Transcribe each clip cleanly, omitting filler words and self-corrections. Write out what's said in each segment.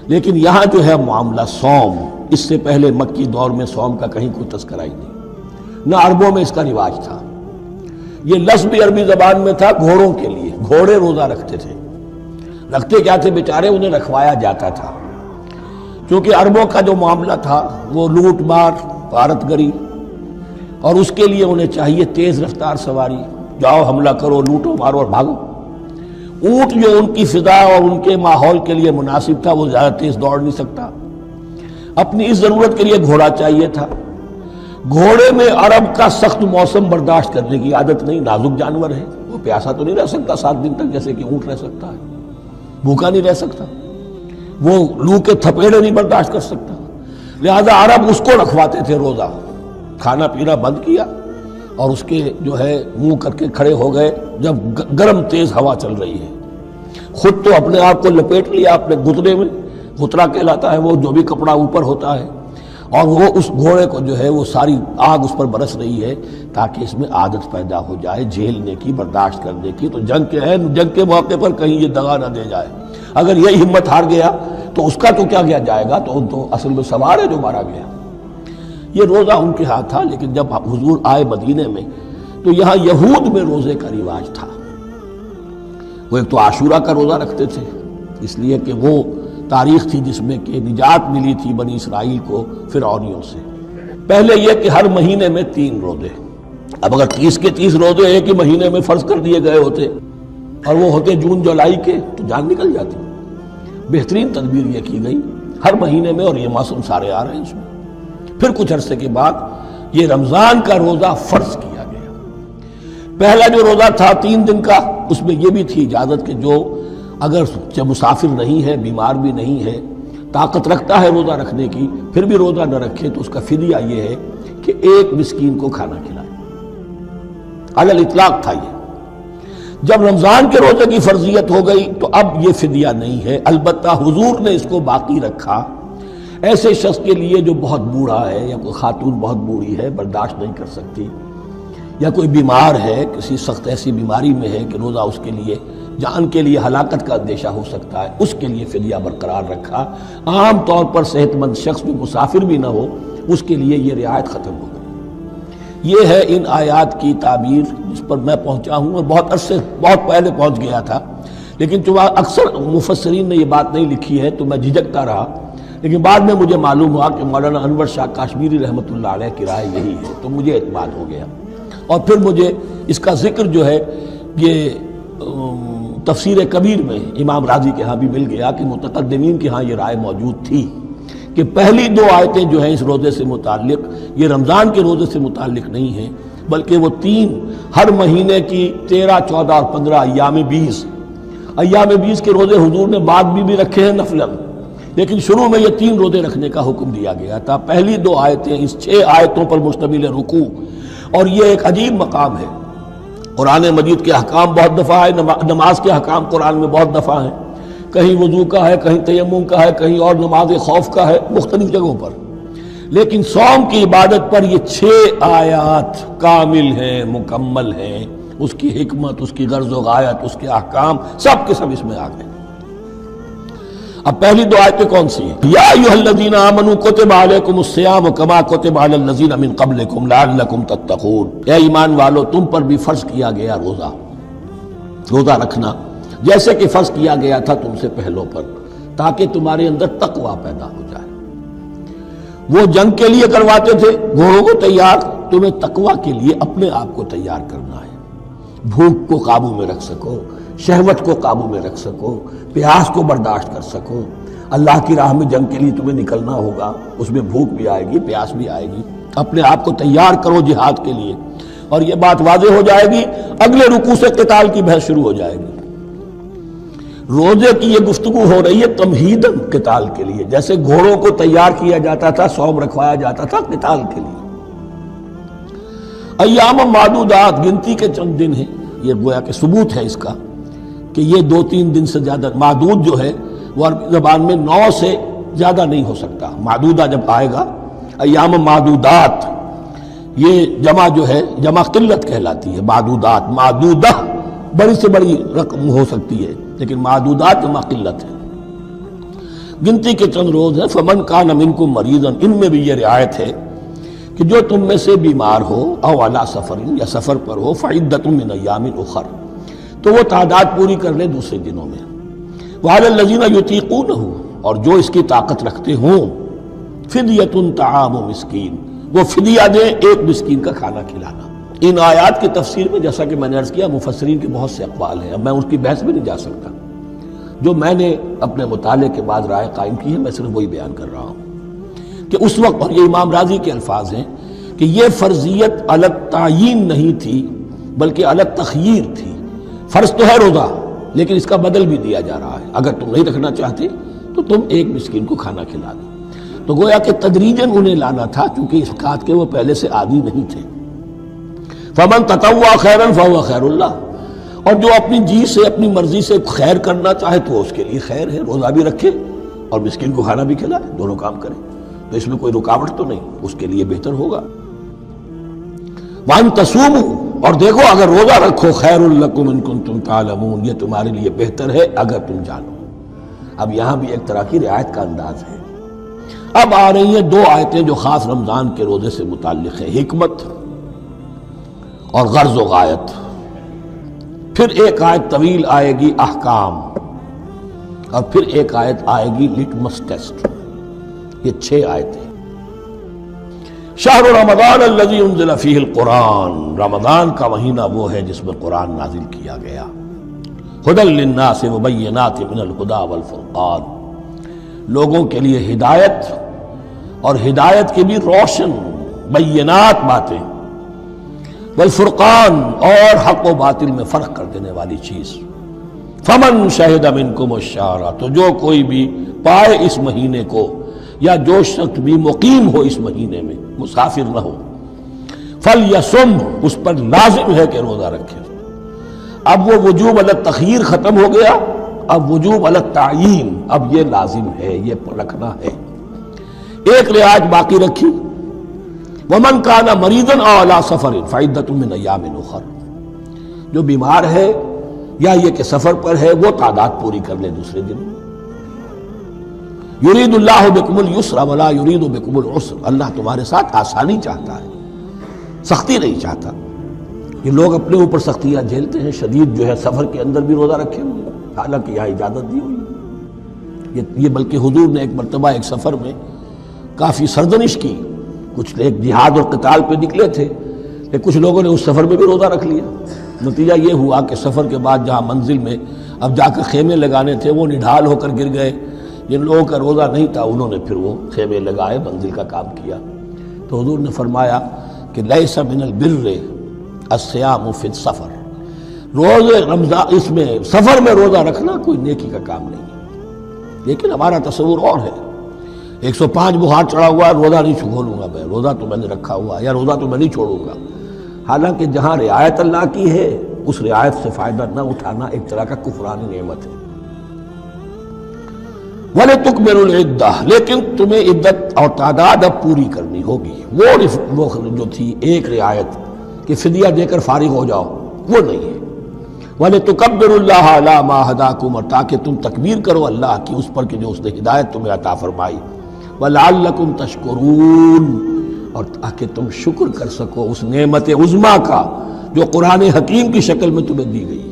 لیکن یہاں جو ہے معاملہ صوم، اس سے پہلے مکی دور میں صوم کا کہیں کوئی تذکرہ ہی نہیں، نہ عربوں میں اس کا رواج تھا۔ یہ لفظ بھی عربی زبان میں تھا گھوڑوں کے لیے، گھوڑے روزہ رکھتے تھے۔ رکھتے کیا تھے بیچارے؟ انہیں رکھوایا جاتا تھا، کیونکہ عربوں کا جو معاملہ تھا وہ لوٹ مار، غارت گری، اور اس کے لیے انہیں چاہیے تیز رفتار سواری، جاؤ حملہ کرو، لوٹو مارو اور بھاگو۔ اونٹ جو ان کی فضا اور ان کے ماحول کے لیے مناسب تھا، وہ زیادہ تیز دوڑ نہیں سکتا، اپنی اس ضرورت کے لیے گھوڑا چاہیے تھا۔ گھوڑے میں عرب کا سخت موسم برداشت کرنے کی عادت نہیں، نازک جانور ہے، وہ پیاسا تو نہیں رہ سکتا 7 دن تک جیسے کہ اونٹ رہ سکتا ہے، بھوکا نہیں رہ سکتا، وہ لو کے تھپیڑے نہیں برداشت کر سکتا، لہذا عرب اس کو رکھواتے تھے روزہ۔ کھانا پینا بند کیا اور اس کے جو ہے منہ کر کے کھڑے ہو گئے جب گرم تیز ہوا چل رہی ہے، خود تو اپنے آپ کو لپیٹ لیا اپنے گھٹنے میں، گھترا کہلاتا ہے وہ جو بھی کپڑا اوپر ہوتا ہے، اور وہ اس گھوڑے کو جو ہے وہ ساری آگ اس پر برس رہی ہے تاکہ اس میں عادت پیدا ہو جائے جھیلنے کی، برداشت کرنے کی۔ تو جنگ کے موقع پر کہیں یہ دغا نہ دے جائے، اگر یہ ہمت ہار گیا تو اس کا تو کیا کیا جائے گا، تو اصل میں سوار ہے جو مارا گیا۔ یہ روزہ ان کے ہاتھ تھا، لیکن جب حضور آئے مدینے میں تو یہاں یہود میں روزے کا رواج تھا۔ وہ ایک تو عاشورہ کا روزہ رکھتے تھے، اس لیے کہ وہ تاریخ تھی جس میں کہ نجات ملی تھی بنی اسرائیل کو فرعونیوں سے۔ پہلے یہ کہ ہر مہینے میں 3 روزے، اب اگر 30 کے 30 روزے ایک ہی مہینے میں فرض کر دیے گئے ہوتے اور وہ ہوتے جون جولائی کے تو جان نکل جاتی۔ بہترین تدبیر یہ کی گئی ہر مہینے میں، اور یہ موسم سارے آ رہے ہیں اس میں۔ پھر کچھ عرصے کے بعد یہ رمضان کا روزہ فرض کیا گیا۔ پہلا جو روزہ تھا 3 دن کا، اس میں یہ بھی تھی اجازت کہ جو اگر جب مسافر نہیں ہے، بیمار بھی نہیں ہے، طاقت رکھتا ہے روزہ رکھنے کی، پھر بھی روزہ نہ رکھے تو اس کا فدیہ یہ ہے کہ 1 مسکین کو کھانا کھلائے۔ علی الاطلاق تھا یہ۔ جب رمضان کے روزے کی فرضیت ہو گئی تو اب یہ فدیہ نہیں ہے، البتہ حضور نے اس کو باقی رکھا ایسے شخص کے لیے جو بہت بوڑھا ہے، یا کوئی خاتون بہت بوڑھی ہے برداشت نہیں کر سکتی، یا کوئی بیمار ہے، کسی سخت ایسی بیماری میں ہے کہ روزہ اس کے لیے جان کے لیے ہلاکت کا اندیشہ ہو سکتا ہے، اس کے لیے فدیہ برقرار رکھا۔ عام طور پر صحت مند شخص جو مسافر بھی نہ ہو اس کے لیے یہ رعایت ختم ہو گئی۔ یہ ہے ان آیات کی تعبیر جس پر میں پہنچا ہوں، اور بہت پہلے پہنچ گیا تھا، لیکن چونکہ اکثر مفسرین نے یہ بات نہیں لکھی ہے تو میں جھجکتا رہا، لیکن بعد میں مجھے معلوم ہوا کہ مولانا انور شاہ کاشمیری رحمۃ اللہ علیہ کی رائے یہی ہے، تو مجھے اعتماد ہو گیا۔ اور پھر مجھے اس کا ذکر جو ہے یہ تفسیر کبیر میں امام راضی کے ہاں بھی مل گیا کہ متقدمین کے ہاں یہ رائے موجود تھی کہ پہلی 2 آیتیں جو ہیں اس روزے سے متعلق، یہ رمضان کے روزے سے متعلق نہیں ہیں، بلکہ وہ 3 ہر مہینے کی 13، 14 اور 15 ایام 20 کے روزے حضور نے بعد بھی رکھے ہیں نفلاً، لیکن شروع میں یہ 3 روزے رکھنے کا حکم دیا گیا تھا۔ پہلی 2 آیتیں اس 6 آیتوں پر مشتمل رکوع، اور یہ ایک عجیب مقام ہے۔ قرآن مجید کے احکام بہت دفعہ ہے، نماز کے احکام قرآن میں بہت دفعہ ہیں، کہیں وضو کا ہے، کہیں تیمم کا ہے، کہیں اور نماز خوف کا ہے، مختلف جگہوں پر، لیکن صوم کی عبادت پر یہ 6 آیات کامل ہیں، مکمل ہیں، اس کی حکمت، اس کی غرض و غایت، اس کے احکام سب کے سب اس میں آ گئے۔ اب پہلی 2 آیتیں کون سی ہیں؟ یا ایھا الذین آمنوا کتب علیکم الصیام کما کتب علی الذین من قبلکم لعلکم تتقون۔ اے ایمان والو، تم پر بھی فرض کیا گیا روزہ رکھنا، جیسے کہ فرض کیا گیا تھا تم سے پہلوں پر، تاکہ تمہارے اندر تقویٰ پیدا ہو جائے۔ وہ جنگ کے لیے کرواتے تھے گھوڑوں کو تیار، تمہیں تقویٰ کے لیے اپنے آپ کو تیار کرنا ہے، بھوک کو قابو میں رکھ سکو، شہوت کو قابو میں رکھ سکو، پیاس کو برداشت کر سکو۔ اللہ کی راہ میں جنگ کے لیے تمہیں نکلنا ہوگا، اس میں بھوک بھی آئے گی، پیاس بھی آئے گی، اپنے آپ کو تیار کرو جہاد کے لیے۔ اور یہ بات واضح ہو جائے گی، اگلے رکوع سے قتال کی بحث شروع ہو جائے گی۔ روزے کی یہ گفتگو ہو رہی ہے تمہیداً قتال کے لیے، جیسے گھوڑوں کو تیار کیا جاتا تھا، صوم رکھوایا جاتا تھا قتال کے لیے۔ ایام معدودات، گنتی کے چند دن ہیں، یہ گویا کہ ثبوت ہے اس کا کہ یہ 2-3 دن سے زیادہ، معدود جو ہے وہ عربی زبان میں 9 سے زیادہ نہیں ہو سکتا۔ معدودہ جب آئے گا، ایام معدودات، یہ جمع جو ہے جمع قلت کہلاتی ہے۔ معدودات، معدودہ بڑی سے بڑی رقم ہو سکتی ہے، لیکن معدودات جمع قلت ہے۔ گنتی کے چند روز ہیں. فمن کان منکم مریضا، ان میں بھی یہ رعایت ہے کہ جو تم میں سے بیمار ہو او علی سفر، یا سفر پر ہو، فعدۃ من ایام اخر، تو وہ تعداد پوری کر لے دوسرے دنوں میں. وعلی الذین یطیقونہ، اور جو اس کی طاقت رکھتے ہوں، فدیۃ طعام مسکین، وہ فدیہ دیں ایک مسکین کا کھانا کھلانا. ان آیات کی تفسیر میں جیسا کہ میں نے عرض کیا مفسرین کے بہت سے اقوال ہیں، اب میں اس کی بحث میں نہیں جا سکتا. جو میں نے اپنے مطالعے کے بعد رائے قائم کی ہے میں صرف وہی بیان کر رہا ہوں کہ اس وقت، اور یہ امام راضی کے الفاظ ہیں کہ یہ فرضیت علی التعیین نہیں تھی بلکہ علی التخییر تھی. فرض تو ہے روزہ، لیکن اس کا بدل بھی دیا جا رہا ہے، اگر تم نہیں رکھنا چاہتے تو تم ایک مسکین کو کھانا کھلا دو. تو گویا کہ تدریجاً انہیں لانا تھا چونکہ اس بات کے وہ پہلے سے عادی نہیں تھے. فمن تطوع خیرا فهو خیر اللہ، اور جو اپنی جی سے اپنی مرضی سے خیر کرنا چاہے تو اس کے لیے خیر ہے، روزہ بھی رکھے اور مسکین کو کھانا بھی کھلائے، دونوں کام کرے تو اس میں کوئی رکاوٹ تو نہیں، اس کے لیے بہتر ہوگا. وَأَن تَصُومُوا، اور دیکھو اگر روزہ رکھو، خیر لکم ان کنتم تعلمون، یہ تمہارے لیے بہتر ہے اگر تم جانو. اب یہاں بھی ایک طرح کی رعایت کا انداز ہے. اب آ رہی ہیں دو آیتیں جو خاص رمضان کے روزے سے متعلق ہیں، حکمت اور غرض و غایت. پھر ایک آیت طویل آئے گی احکام، اور پھر ایک آیت آئے گی لٹمس ٹیسٹ. یہ 6 آیتیں. شہر رمضان الذی انزل فیہ القرآن، رمضان کا مہینہ وہ ہے جس میں قرآن نازل کیا گیا. ھدی للناس وبینات من الھدی والفرقان، لوگوں کے لیے ہدایت، اور ہدایت کی بھی روشن بینات باتیں، والفرقان، اور حق و باطل میں فرق کر دینے والی چیز. فمن شہد منکم الشہر، تو جو کوئی بھی پائے اس مہینے کو، یا جو شخص بھی مقیم ہو اس مہینے میں، مسافر نہ ہو، فلیصم، اس پر لازم ہے کہ روزہ رکھے. اب وہ وجوب علی التخییر ختم ہو گیا، اب وجوب علی التعیین، اب یہ لازم ہے، یہ رکھنا ہے. ایک رعایت باقی رکھی، ومن کان مریضا او علی سفر فعدۃ من ایام اخر، جو بیمار ہے یا یہ کہ سفر پر ہے وہ تعداد پوری کر لے دوسرے دن. یرید اللہ بکم الیسر ولا یرید بکم العسر، اللہ تمہارے ساتھ آسانی چاہتا ہے، سختی نہیں چاہتا. یہ لوگ اپنے اوپر سختیاں جھیلتے ہیں، شدید جو ہے سفر کے اندر بھی روزہ رکھے ہوئے، حالانکہ یہاں اجازت دی ہوئی. یہ بلکہ حضور نے ایک مرتبہ ایک سفر میں کافی سرزنش کی. کچھ ایک جہاد اور قتال پہ نکلے تھے، لیکن کچھ لوگوں نے اس سفر میں بھی روزہ رکھ لیا. نتیجہ یہ ہوا کہ سفر کے بعد جہاں منزل میں اب جا کر خیمے لگانے تھے وہ نڈھال ہو کر گر گئے. جن لوگوں کا روزہ نہیں تھا انہوں نے پھر وہ خیمے لگائے، منزل کا کام کیا. تو حضور نے فرمایا کہ لیس من البر الصیام فی السفر، روزے رمضان اس میں سفر میں روزہ رکھنا کوئی نیکی کا کام نہیں ہے. لیکن ہمارا تصور اور ہے، 105 بخار چڑھا ہوا ہے، روزہ نہیں کھولوں گا میں، روزہ تو میں نے رکھا ہوا، یا روزہ تو میں نہیں چھوڑوں گا. حالانکہ جہاں رعایت اللہ کی ہے اس رعایت سے فائدہ نہ اٹھانا ایک طرح کا کفران نعمت ہے. وَلِتُكْمِلُوا الْعِدَّةَ، لیکن تمہیں عدت اور تعداد اب پوری کرنی ہوگی. وہ جو تھی ایک رعایت کہ فدیہ دے کر فارغ ہو جاؤ، وہ نہیں ہے. وَلِتُكَبِّرُوا اللَّهَ عَلَىٰ مَا هَدَاكُمْ، اور تاکہ تم تکبیر کرو اللہ کی اس پر کہ جو اس نے ہدایت تمہیں عطا فرمائی. وَلَعَلَّكُمْ تَشْكُرُونَ، اور تاکہ تم شکر کر سکو اس نعمت عظمیٰ کا جو قرآن حکیم کی شکل میں تمہیں دی گئی.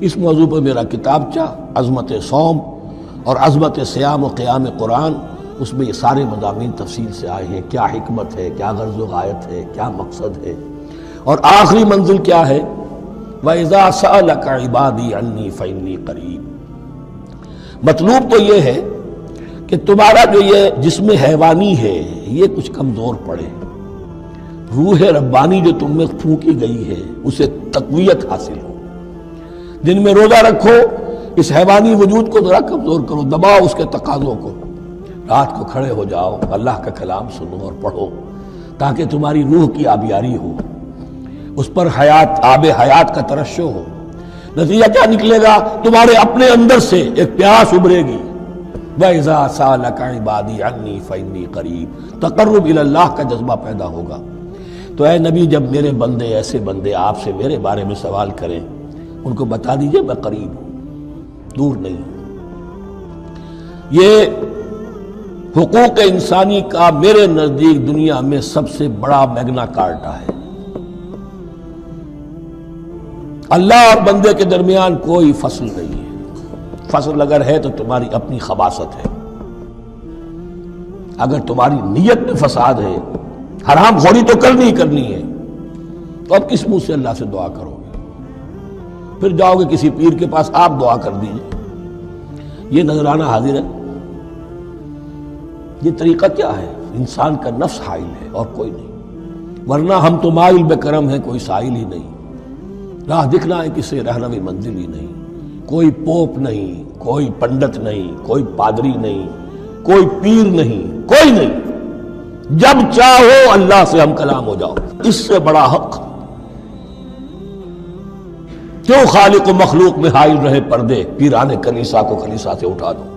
اس موضوع پر میرا کتابچہ عظمت صوم اور عظمت صیام و قیام قرآن، اس میں یہ سارے مضامین تفصیل سے آئے ہیں. کیا حکمت ہے، کیا غرض و غایت ہے، کیا مقصد ہے، اور آخری منزل کیا ہے. وَإِذَا سَأَلَكَ عِبَادِي عَنِّي فَإِنِّي قَرِيبٌ. مطلوب تو یہ ہے کہ تمہارا جو یہ جسم حیوانی ہے یہ کچھ کمزور پڑے، روح ربانی جو تم میں پھونکی گئی ہے اسے تقویت حاصل ہو. دن میں روزہ رکھو، اس حیوانی وجود کو ذرا کمزور کرو، دباؤ اس کے تقاضوں کو. رات کو کھڑے ہو جاؤ، اللہ کا کلام سنو اور پڑھو تاکہ تمہاری روح کی آبیاری ہو، اس پر آب حیات کا ترشح ہو. نتیجہ کیا نکلے گا؟ تمہارے اپنے اندر سے ایک پیاس ابھرے گی. وَإِذَا سَأَلَكَ عِبَادِي عَنِّي فَإِنِّي قَرِيبٌ، تقرب الی اللہ کا جذبہ پیدا ہوگا. تو اے نبی، جب میرے بندے، ایسے بندے آپ سے میرے بارے میں سوال کریں، ان کو بتا دیجئے میں قریب ہوں، دور نہیں ہوں. یہ حقوق انسانی کا میرے نزدیک دنیا میں سب سے بڑا میگنا کارٹا ہے۔ اللہ اور بندے کے درمیان کوئی فصل نہیں ہے، فصل اگر ہے تو تمہاری اپنی خباثت ہے۔ اگر تمہاری نیت میں فساد ہے، حرام خوری تو کرنی ہی کرنی ہے، تو اب کس منہ سے اللہ سے دعا کرو گے؟ پھر جاؤ گے کسی پیر کے پاس، آپ دعا کر دیجئے۔ یہ نذرانہ حاضر ہے؟ یہ طریقہ کیا ہے؟ انسان کا نفس حائل ہے اور کوئی نہیں، ورنہ ہم تو مائل بے کرم ہیں، کوئی سائل ہی نہیں، راہ دکھنا ہے کسی رہنمی منزل ہی نہیں، کوئی پوپ نہیں، کوئی پنڈت نہیں، کوئی پادری نہیں، کوئی پیر نہیں، کوئی نہیں۔ جب چاہو اللہ سے ہم کلام ہو جاؤ، اس سے بڑا حق کیوں خالق و مخلوق میں حائل رہے پردے؟ پیران کلیسا کو کلیسا سے اٹھا دو۔